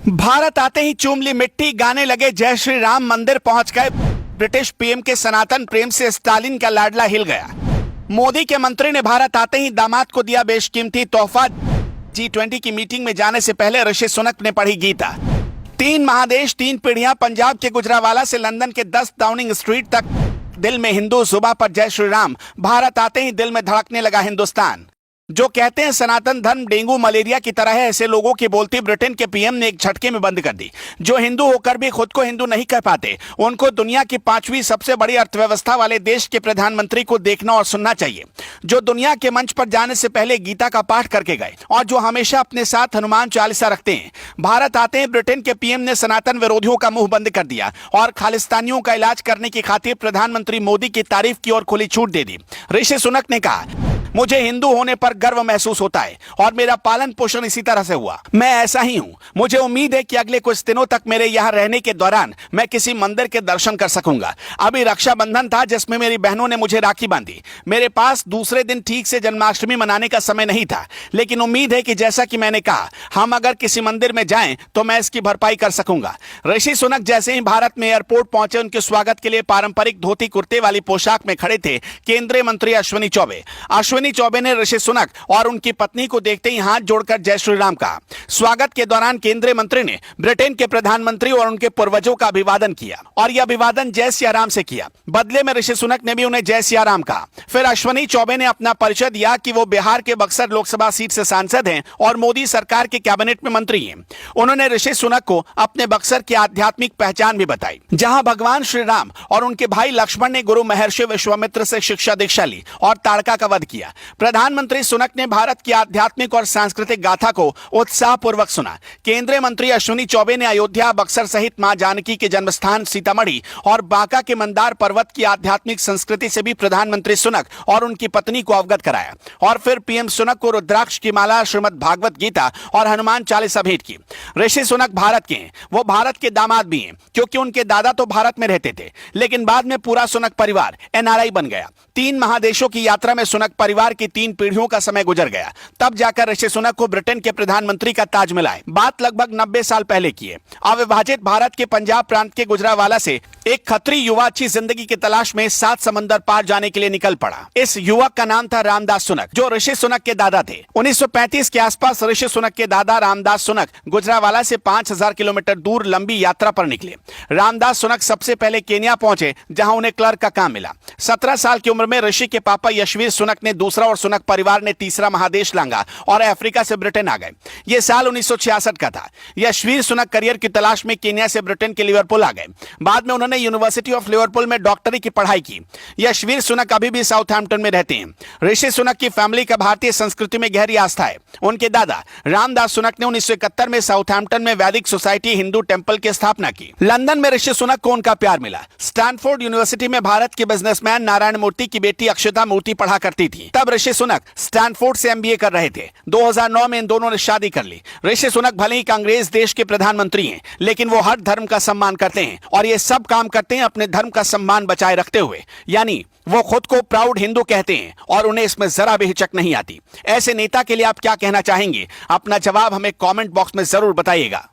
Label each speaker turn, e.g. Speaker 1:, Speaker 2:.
Speaker 1: भारत आते ही चूम ली मिट्टी, गाने लगे जय श्री राम, मंदिर पहुंच गए ब्रिटिश पीएम के सनातन प्रेम से स्टालिन का लाडला हिल गया। मोदी के मंत्री ने भारत आते ही दामाद को दिया बेशकीमती तोहफा। G20 की मीटिंग में जाने से पहले ऋषि सुनक ने पढ़ी गीता। 3 महादेश 3 पीढ़ियां, पंजाब के गुजरावाला से लंदन के 10 डाउनिंग स्ट्रीट तक, दिल में हिंदू, जुबां पर जय श्री राम। भारत आते ही दिल में धड़कने लगा हिंदुस्तान। जो कहते हैं सनातन धर्म डेंगू मलेरिया की तरह है, ऐसे लोगों की बोलती ब्रिटेन के पीएम ने एक झटके में बंद कर दी। जो हिंदू होकर भी खुद को हिंदू नहीं कह पाते, उनको दुनिया की 5वीं सबसे बड़ी अर्थव्यवस्था वाले देश के प्रधानमंत्री को देखना और सुनना चाहिए, जो दुनिया के मंच पर जाने से पहले गीता का पाठ करके गए और जो हमेशा अपने साथ हनुमान चालीसा रखते हैं। भारत आते हैं ब्रिटेन के पीएम ने सनातन विरोधियों का मुंह बंद कर दिया और खालिस्तानियों का इलाज करने की खातिर प्रधानमंत्री मोदी की तारीफ की और खुली छूट दे दी। ऋषि सुनक ने कहा, मुझे हिंदू होने पर गर्व महसूस होता है और मेरा पालन पोषण इसी तरह से हुआ। मैं ऐसा ही हूं। मुझे उम्मीद है कि अगले कुछ दिनों तक मेरे यहां रहने के दौरान मैं किसी मंदिर के दर्शन कर सकूंगा। अभी रक्षाबंधन था जिसमें मेरी बहनों ने मुझे राखी बांधी। मेरे पास दूसरे दिन ठीक से जन्माष्टमी मनाने का समय नहीं था, लेकिन उम्मीद है कि जैसा कि मैंने कहा, हम अगर किसी मंदिर में जाएं तो मैं इसकी भरपाई कर सकूंगा। ऋषि सुनक जैसे ही भारत में एयरपोर्ट पहुंचे, उनके स्वागत के लिए पारंपरिक धोती कुर्ते वाली पोशाक में खड़े थे केंद्रीय मंत्री अश्विनी चौबे। अश्विनी चौबे ने ऋषि सुनक और उनकी पत्नी को देखते ही हाथ जोड़कर जय श्री राम कहा। स्वागत के दौरान केंद्रीय मंत्री ने ब्रिटेन के प्रधानमंत्री और उनके पूर्वजों का अभिवादन किया और यह अभिवादन जय सिया राम से किया। बदले में ऋषि सुनक ने भी उन्हें जय सिया राम कहा। फिर अश्विनी चौबे ने अपना परिचय दिया कि वो बिहार के बक्सर लोकसभा सीट से सांसद हैं और मोदी सरकार के कैबिनेट में मंत्री हैं। उन्होंने ऋषि सुनक को अपने बक्सर की आध्यात्मिक पहचान भी बताई, जहां भगवान श्री राम और उनके भाई लक्ष्मण ने गुरु महर्षि विश्वामित्र से शिक्षा दीक्षा ली और ताड़का का वध किया। प्रधानमंत्री सुनक ने भारत की आध्यात्मिक और सांस्कृतिक गाथा को उत्साहपूर्वक सुना। केंद्रीय मंत्री अश्विनी चौबे ने अयोध्या, बक्सर सहित मां जानकी के जन्मस्थान सीतामढ़ी और बांका के मंदार पर्वत की आध्यात्मिक संस्कृति से भी प्रधानमंत्री सुनक और उनकी पत्नी को अवगत कराया और फिर पीएम सुनक को रुद्राक्ष की माला, श्रीमद् भागवत गीता और हनुमान चालीसा भेंट की। ऋषि सुनक भारत के हैं, वो भारत के दामाद भी हैं, क्योंकि उनके दादा तो भारत में रहते थे, लेकिन बाद में पूरा सुनक परिवार NRI बन गया। 3 महादेशों की यात्रा में सुनक परिवार की 3 पीढ़ियों का समय गुजर गया, तब जाकर ऋषि सुनक को ब्रिटेन के प्रधानमंत्री का ताज मिला है। बात लगभग 90 साल पहले की है। अविभाजित भारत के पंजाब प्रांत के गुजरावाला से एक खत्री युवा अच्छी जिंदगी की तलाश में 7 समंदर पार जाने के लिए निकल पड़ा। इस युवक का नाम था रामदास सुनक, जो ऋषि सुनक के दादा थे। 1935 के आसपास ऋषि सुनक के दादा रामदास सुनक गुजरावाला से 5000 किलोमीटर दूर लंबी यात्रा पर निकले। रामदास सुनक सबसे पहले केन्या पहुंचे, जहां उन्हें क्लर्क का काम मिला। 17 साल की उम्र में ऋषि के पापा यशवीर सुनक ने दूसरा और सुनक परिवार ने तीसरा महादेश लांगा और अफ्रीका से ब्रिटेन आ गए। यह साल 1966 का था। यशवीर सुनक करियर की तलाश में केन्या से ब्रिटेन के लिवरपूल आ गए। बाद में उन्होंने यूनिवर्सिटी ऑफ लिवरपूल में डॉक्टरी की पढ़ाई की। यशवीर सुनक अभी भी साउथहैम्पटन में रहते हैं। ऋषि सुनक की फैमिली का भारतीय संस्कृति में गहरी आस्था है। उनके दादा रामदास सुनक ने 1971 में साउथहैम्पटन में वैदिक सोसाइटी हिंदू टेंपल की स्थापना की। लंदन में ऋषि सुनक को उनका प्यार मिला। स्टैनफोर्ड यूनिवर्सिटी में भारत के बिजनेसमैन नारायण मूर्ति की बेटी अक्षता मूर्ति पढ़ा करती थी। तब ऋषि सुनक स्टैनफोर्ड से MBA कर रहे थे। 2009 में इन दोनों ने शादी कर ली। ऋषि सुनक भले ही कांग्रेस देश के प्रधानमंत्री हैं, लेकिन वो हर धर्म का सम्मान करते हैं और ये सब काम करते हैं अपने धर्म का सम्मान बचाए रखते हुए। यानी वो खुद को प्राउड हिंदू कहते हैं और उन्हें इसमें जरा भी हिचक नहीं आती। ऐसे नेता के लिए आप क्या कहना चाहेंगे? अपना जवाब हमें कमेंट बॉक्स में जरूर बताइएगा।